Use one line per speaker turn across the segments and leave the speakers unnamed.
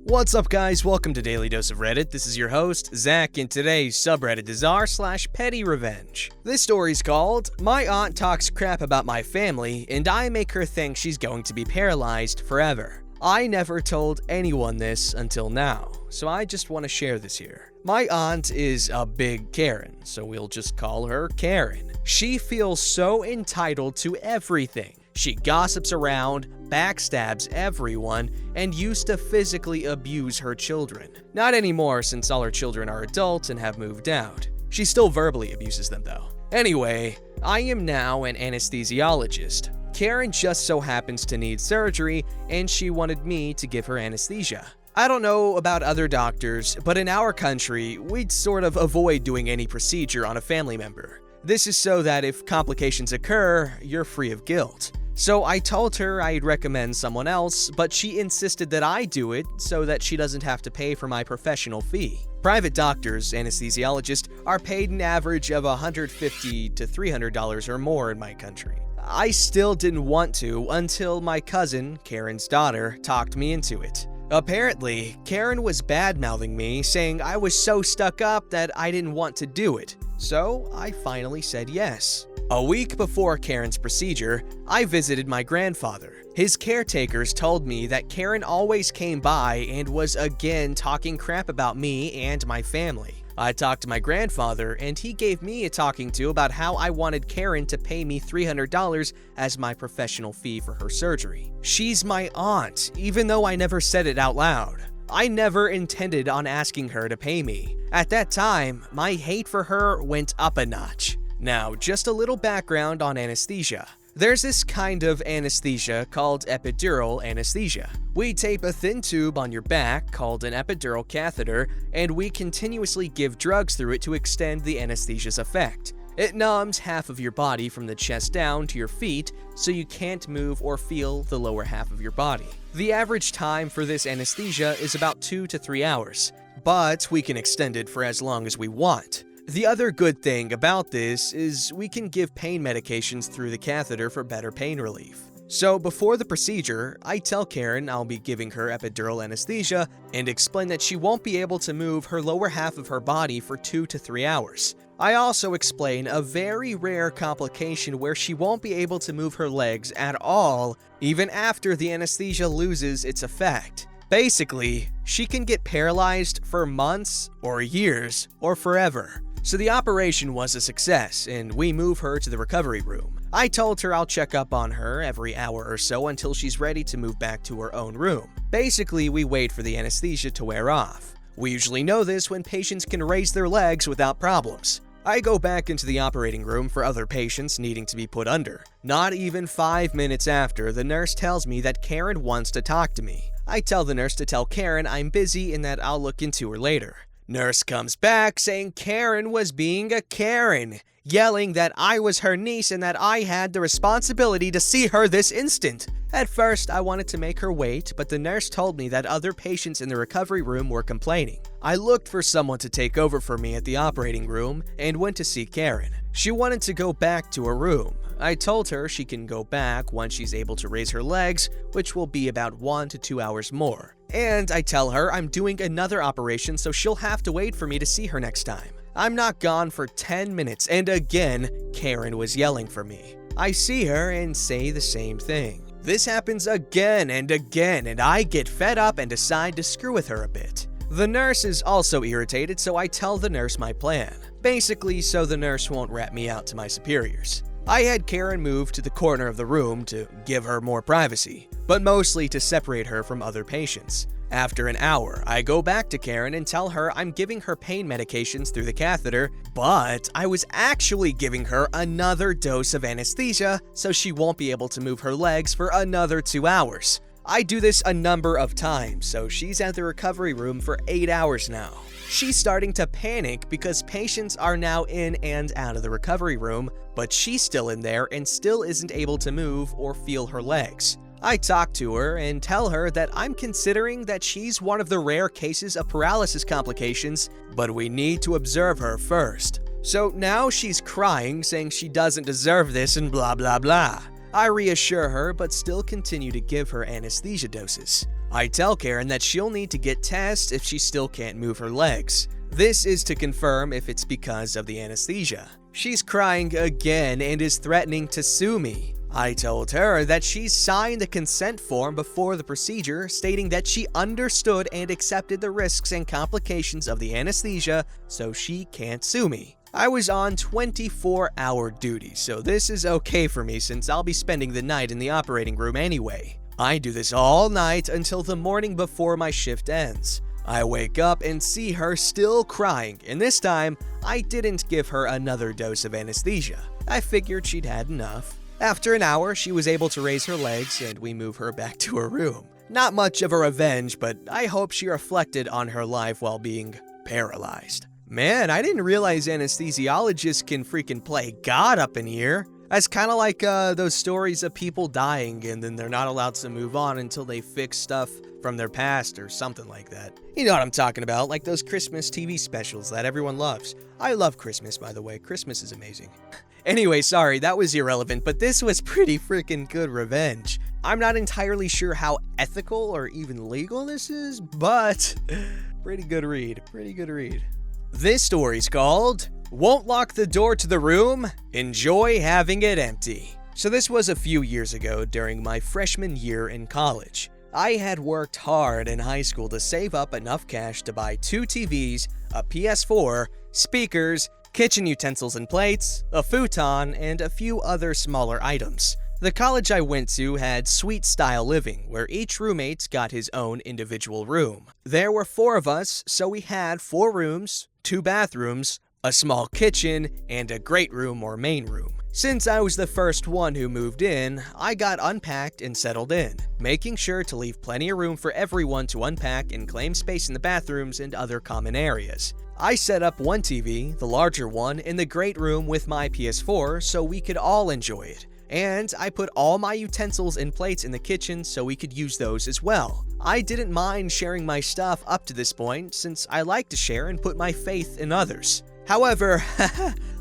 What's up guys, welcome to Daily Dose of Reddit. This is your host, Zach, and today's subreddit is r/PettyRevenge. This story's called, My Aunt Talks Crap About My Family and I Make Her Think She's Going to Be Paralyzed Forever. I never told anyone this until now, so I just want to share this here. My aunt is a big Karen, so we'll just call her Karen. She feels so entitled to everything. She gossips around, backstabs everyone, and used to physically abuse her children. Not anymore since all her children are adults and have moved out. She still verbally abuses them though. Anyway, I am now an anesthesiologist. Karen just so happens to need surgery, and she wanted me to give her anesthesia. I don't know about other doctors, but in our country, we'd sort of avoid doing any procedure on a family member. This is so that if complications occur, you're free of guilt. So I told her I'd recommend someone else, but she insisted that I do it so that she doesn't have to pay for my professional fee. Private doctors, anesthesiologists, are paid an average of $150 to $300 or more in my country. I still didn't want to until my cousin, Karen's daughter, talked me into it. Apparently, Karen was bad-mouthing me, saying I was so stuck up that I didn't want to do it. So I finally said yes. A week before Karen's procedure, I visited my grandfather. His caretakers told me that Karen always came by and was again talking crap about me and my family. I talked to my grandfather and he gave me a talking to about how I wanted Karen to pay me $300 as my professional fee for her surgery. She's my aunt, even though I never said it out loud. I never intended on asking her to pay me. At that time, my hate for her went up a notch. Now, just a little background on anesthesia. There's this kind of anesthesia called epidural anesthesia. We tape a thin tube on your back called an epidural catheter, and we continuously give drugs through it to extend the anesthesia's effect. It numbs half of your body from the chest down to your feet, so you can't move or feel the lower half of your body. The average time for this anesthesia is about 2 to 3 hours, but we can extend it for as long as we want. The other good thing about this is we can give pain medications through the catheter for better pain relief. So before the procedure, I tell Karen I'll be giving her epidural anesthesia and explain that she won't be able to move her lower half of her body for 2 to 3 hours. I also explain a very rare complication where she won't be able to move her legs at all, even after the anesthesia loses its effect. Basically, she can get paralyzed for months or years or forever. So the operation was a success, and we move her to the recovery room. I told her I'll check up on her every hour or so until she's ready to move back to her own room. Basically, we wait for the anesthesia to wear off. We usually know this when patients can raise their legs without problems. I go back into the operating room for other patients needing to be put under. Not even 5 minutes after, the nurse tells me that Karen wants to talk to me. I tell the nurse to tell Karen I'm busy and that I'll look into her later. Nurse comes back saying Karen was being a Karen, yelling that I was her niece and that I had the responsibility to see her this instant. At first, I wanted to make her wait, but the nurse told me that other patients in the recovery room were complaining. I looked for someone to take over for me at the operating room and went to see Karen. She wanted to go back to her room. I told her she can go back once she's able to raise her legs, which will be about 1 to 2 hours more. And I tell her I'm doing another operation, so she'll have to wait for me to see her next time. I'm not gone for 10 minutes, and again, Karen was yelling for me. I see her and say the same thing. This happens again, and I get fed up and decide to screw with her a bit. The nurse is also irritated, so I tell the nurse my plan. Basically, so the nurse won't rat me out to my superiors. I had Karen move to the corner of the room to give her more privacy, but mostly to separate her from other patients. After an hour, I go back to Karen and tell her I'm giving her pain medications through the catheter, but I was actually giving her another dose of anesthesia so she won't be able to move her legs for another 2 hours. I do this a number of times, so she's at the recovery room for 8 hours now. She's starting to panic because patients are now in and out of the recovery room, but she's still in there and still isn't able to move or feel her legs. I talk to her and tell her that I'm considering that she's one of the rare cases of paralysis complications, but we need to observe her first. So now she's crying, saying she doesn't deserve this and blah blah blah. I reassure her, but still continue to give her anesthesia doses. I tell Karen that she'll need to get tests if she still can't move her legs. This is to confirm if it's because of the anesthesia. She's crying again and is threatening to sue me. I told her that she signed a consent form before the procedure stating that she understood and accepted the risks and complications of the anesthesia, so she can't sue me. I was on 24-hour duty, so this is okay for me since I'll be spending the night in the operating room anyway. I do this all night until the morning before my shift ends. I wake up and see her still crying, and this time, I didn't give her another dose of anesthesia. I figured she'd had enough. After an hour, she was able to raise her legs and we move her back to her room. Not much of a revenge, but I hope she reflected on her life while being paralyzed. Man, I didn't realize anesthesiologists can freaking play God up in here. That's kind of like those stories of people dying and then they're not allowed to move on until they fix stuff from their past or something like that. You know what I'm talking about, like those Christmas TV specials that everyone loves. I love Christmas, by the way. Christmas is amazing. Anyway, sorry, that was irrelevant, but this was pretty freaking good revenge. I'm not entirely sure how ethical or even legal this is, but pretty good read. This story's called Won't Lock the Door to the Room, Enjoy Having It Empty. So this was a few years ago during my freshman year in college. I had worked hard in high school to save up enough cash to buy 2 TVs, a PS4, speakers, kitchen utensils and plates, a futon, and a few other smaller items. The college I went to had suite-style living, where each roommate got his own individual room. There were 4 of us, so we had 4 rooms, 2 bathrooms, a small kitchen, and a great room or main room. Since I was the first one who moved in, I got unpacked and settled in, making sure to leave plenty of room for everyone to unpack and claim space in the bathrooms and other common areas. I set up one TV, the larger one, in the great room with my PS4 so we could all enjoy it. And I put all my utensils and plates in the kitchen so we could use those as well. I didn't mind sharing my stuff up to this point since I like to share and put my faith in others. However,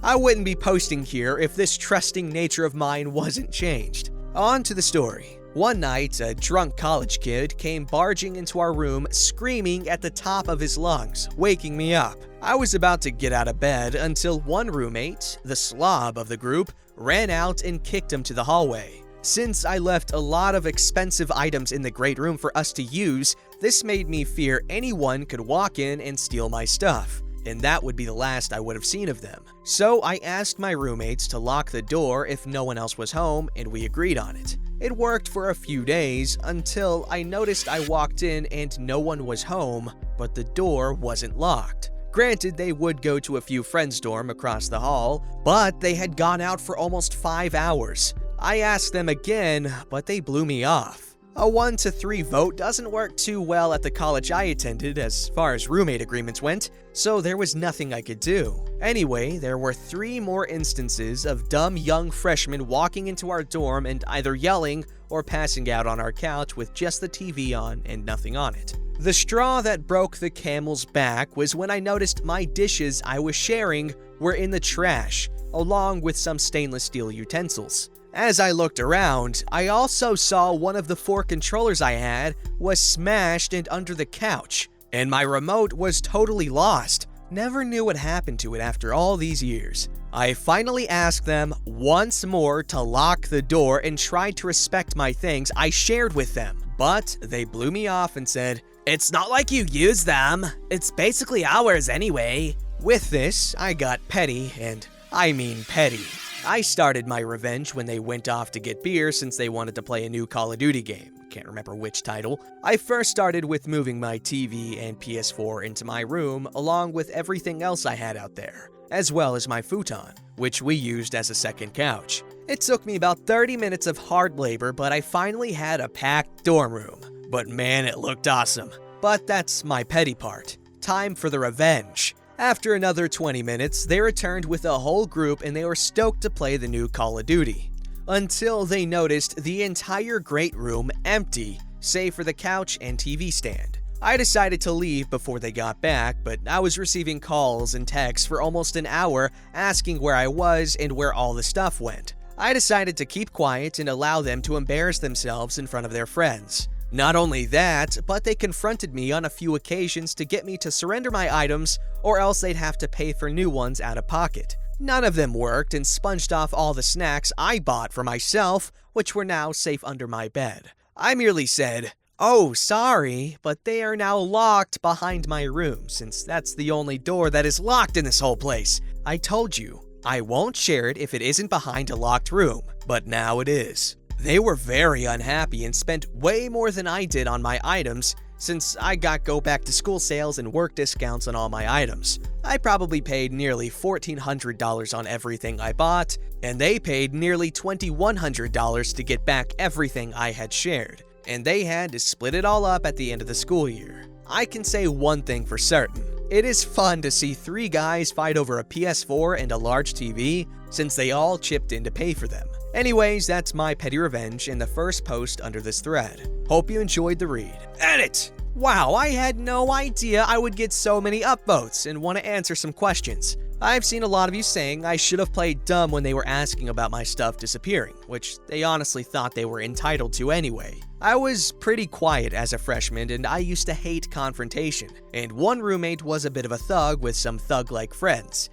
I wouldn't be posting here if this trusting nature of mine wasn't changed. On to the story. One night, a drunk college kid came barging into our room screaming at the top of his lungs, waking me up. I was about to get out of bed until one roommate, the slob of the group, ran out and kicked him to the hallway. Since I left a lot of expensive items in the great room for us to use, this made me fear anyone could walk in and steal my stuff, and that would be the last I would have seen of them. So I asked my roommates to lock the door if no one else was home, and we agreed on it. It worked for a few days until I noticed I walked in and no one was home, but the door wasn't locked. Granted, they would go to a few friends' dorm across the hall, but they had gone out for almost 5 hours. I asked them again, but they blew me off. A 1-3 vote doesn't work too well at the college I attended as far as roommate agreements went, so there was nothing I could do. Anyway, there were 3 more instances of dumb young freshmen walking into our dorm and either yelling or passing out on our couch with just the TV on and nothing on it. The straw that broke the camel's back was when I noticed my dishes I was sharing were in the trash, along with some stainless steel utensils. As I looked around, I also saw one of the 4 controllers I had was smashed and under the couch, and my remote was totally lost. Never knew what happened to it after all these years. I finally asked them once more to lock the door and tried to respect my things I shared with them, but they blew me off and said, "It's not like you use them. It's basically ours anyway." With this, I got petty, and I mean petty. I started my revenge when they went off to get beer since they wanted to play a new Call of Duty game. Can't remember which title. I first started with moving my TV and PS4 into my room along with everything else I had out there, as well as my futon, which we used as a second couch. It took me about 30 minutes of hard labor, but I finally had a packed dorm room. But man, it looked awesome. But that's my petty part. Time for the revenge. After another 20 minutes, they returned with a whole group and they were stoked to play the new Call of Duty. Until they noticed the entire great room empty, save for the couch and TV stand. I decided to leave before they got back, but I was receiving calls and texts for almost an hour asking where I was and where all the stuff went. I decided to keep quiet and allow them to embarrass themselves in front of their friends. Not only that, but they confronted me on a few occasions to get me to surrender my items, or else they'd have to pay for new ones out of pocket. None of them worked and sponged off all the snacks I bought for myself, which were now safe under my bed. I merely said, "Oh, sorry, but they are now locked behind my room, since that's the only door that is locked in this whole place. I told you, I won't share it if it isn't behind a locked room, but now it is." They were very unhappy and spent way more than I did on my items, since I got go back to school sales and work discounts on all my items. I probably paid nearly $1,400 on everything I bought, and they paid nearly $2,100 to get back everything I had shared, and they had to split it all up at the end of the school year. I can say one thing for certain. It is fun to see 3 guys fight over a PS4 and a large TV, since they all chipped in to pay for them. Anyways, that's my petty revenge in the first post under this thread. Hope you enjoyed the read. Edit! Wow, I had no idea I would get so many upvotes and want to answer some questions. I've seen a lot of you saying I should have played dumb when they were asking about my stuff disappearing, which they honestly thought they were entitled to anyway. I was pretty quiet as a freshman and I used to hate confrontation, and one roommate was a bit of a thug with some thug-like friends.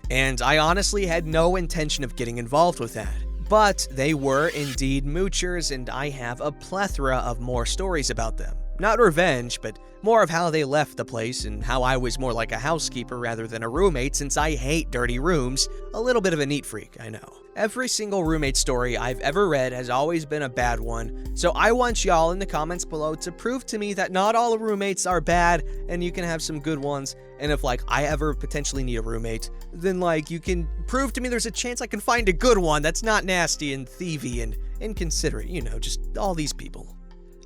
And I honestly had no intention of getting involved with that. But they were indeed moochers, and I have a plethora of more stories about them. Not revenge, but more of how they left the place and how I was more like a housekeeper rather than a roommate, since I hate dirty rooms. A little bit of a neat freak, I know. Every single roommate story I've ever read has always been a bad one, so I want y'all in the comments below to prove to me that not all roommates are bad and you can have some good ones. And if I ever potentially need a roommate, then you can prove to me there's a chance I can find a good one that's not nasty and thievy and inconsiderate, just all these people.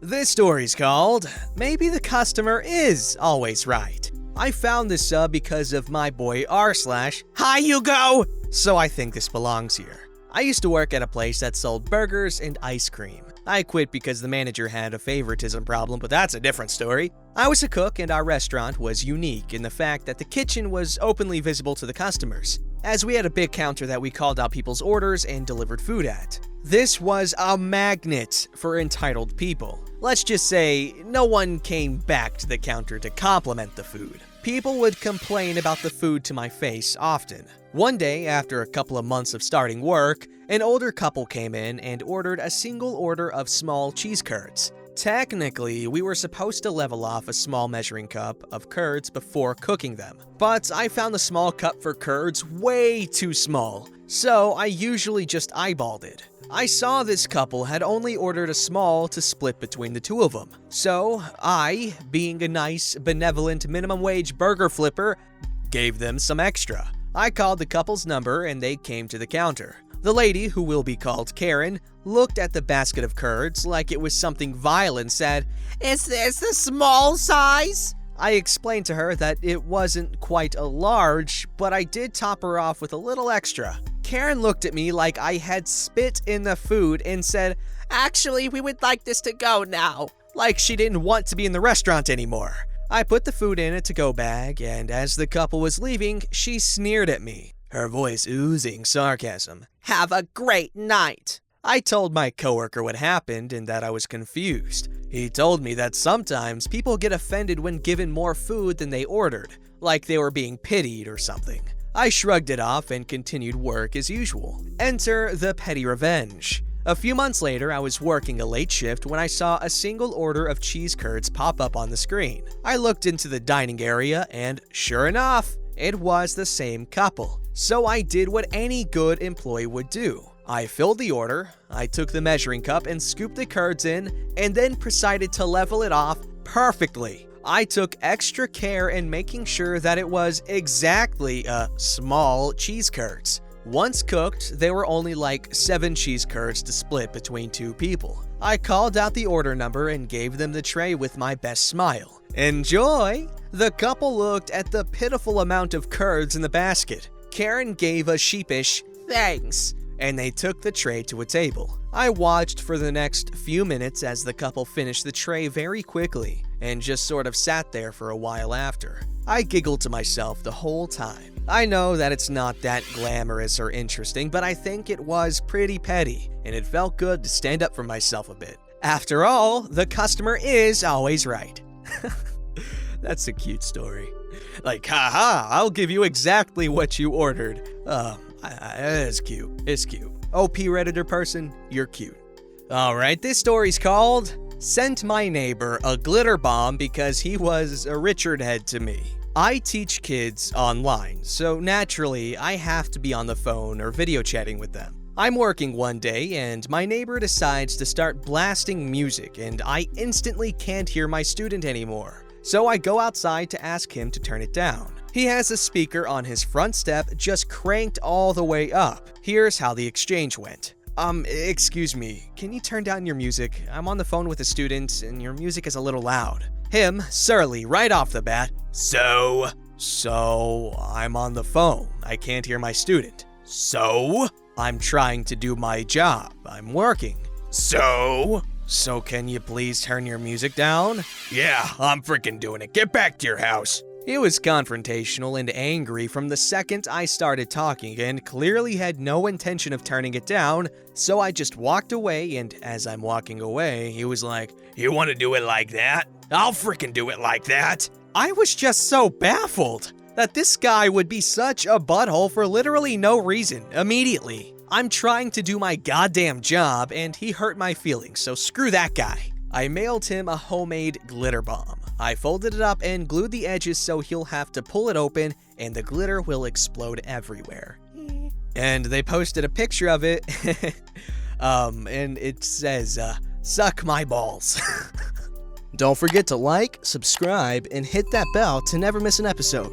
This story's called, Maybe the Customer Is Always Right. I found this sub because of my boy r/Hi Hugo! So I think this belongs here. I used to work at a place that sold burgers and ice cream. I quit because the manager had a favoritism problem, but that's a different story. I was a cook, and our restaurant was unique in the fact that the kitchen was openly visible to the customers, as we had a big counter that we called out people's orders and delivered food at. This was a magnet for entitled people. Let's just say no one came back to the counter to compliment the food. People would complain about the food to my face often. One day, after a couple of months of starting work, an older couple came in and ordered a single order of small cheese curds. Technically, we were supposed to level off a small measuring cup of curds before cooking them, but I found the small cup for curds way too small, so I usually just eyeballed it. I saw this couple had only ordered a small to split between the two of them, so I, being a nice, benevolent minimum wage burger flipper, gave them some extra. I called the couple's number and they came to the counter. The lady, who will be called Karen, looked at the basket of curds like it was something vile and said, "Is this the small size?" I explained to her that it wasn't quite a large, but I did top her off with a little extra. Karen looked at me like I had spit in the food and said, "Actually, we would like this to go now." Like she didn't want to be in the restaurant anymore. I put the food in a to-go bag, and as the couple was leaving, she sneered at me, her voice oozing sarcasm. "Have a great night." I told my coworker what happened and that I was confused. He told me that sometimes people get offended when given more food than they ordered, like they were being pitied or something. I shrugged it off and continued work as usual. Enter the petty revenge. A few months later, I was working a late shift when I saw a single order of cheese curds pop up on the screen. I looked into the dining area and, sure enough, it was the same couple. So I did what any good employee would do. I filled the order, I took the measuring cup and scooped the curds in, and then proceeded to level it off perfectly. I took extra care in making sure that it was exactly a small cheese curds. Once cooked, they were only 7 cheese curds to split between 2 people. I called out the order number and gave them the tray with my best smile. "Enjoy!" The couple looked at the pitiful amount of curds in the basket. Karen gave a sheepish, "Thanks," and they took the tray to a table. I watched for the next few minutes as the couple finished the tray very quickly, and just sort of sat there for a while after. I giggled to myself the whole time. I know that it's not that glamorous or interesting, but I think it was pretty petty, and it felt good to stand up for myself a bit. After all, the customer is always right. That's a cute story. Like, haha, I'll give you exactly what you ordered. It's cute. It's cute. OP Redditor person, you're cute. Alright, this story's called Sent My Neighbor a Glitter Bomb Because He Was a Richard Head to Me. I teach kids online, so naturally I have to be on the phone or video chatting with them. I'm working one day and my neighbor decides to start blasting music and I instantly can't hear my student anymore. So I go outside to ask him to turn it down. He has a speaker on his front step just cranked all the way up. Here's how the exchange went. Excuse me, can you turn down your music? I'm on the phone with a student and your music is a little loud. Him, surly, right off the bat. So, I'm on the phone. I can't hear my student. So, I'm trying to do my job. I'm working. So can you please turn your music down? Yeah, I'm freaking doing it. Get back to your house. He was confrontational and angry from the second I started talking and clearly had no intention of turning it down, so I just walked away, and as I'm walking away, he was like, "You want to do it like that? I'll freaking do it like that." I was just so baffled that this guy would be such a butthole for literally no reason immediately. I'm trying to do my goddamn job and he hurt my feelings, so screw that guy. I mailed him a homemade glitter bomb. I folded it up and glued the edges so he'll have to pull it open and the glitter will explode everywhere. And they posted a picture of it, and it says, suck my balls. Don't forget to like, subscribe, and hit that bell to never miss an episode.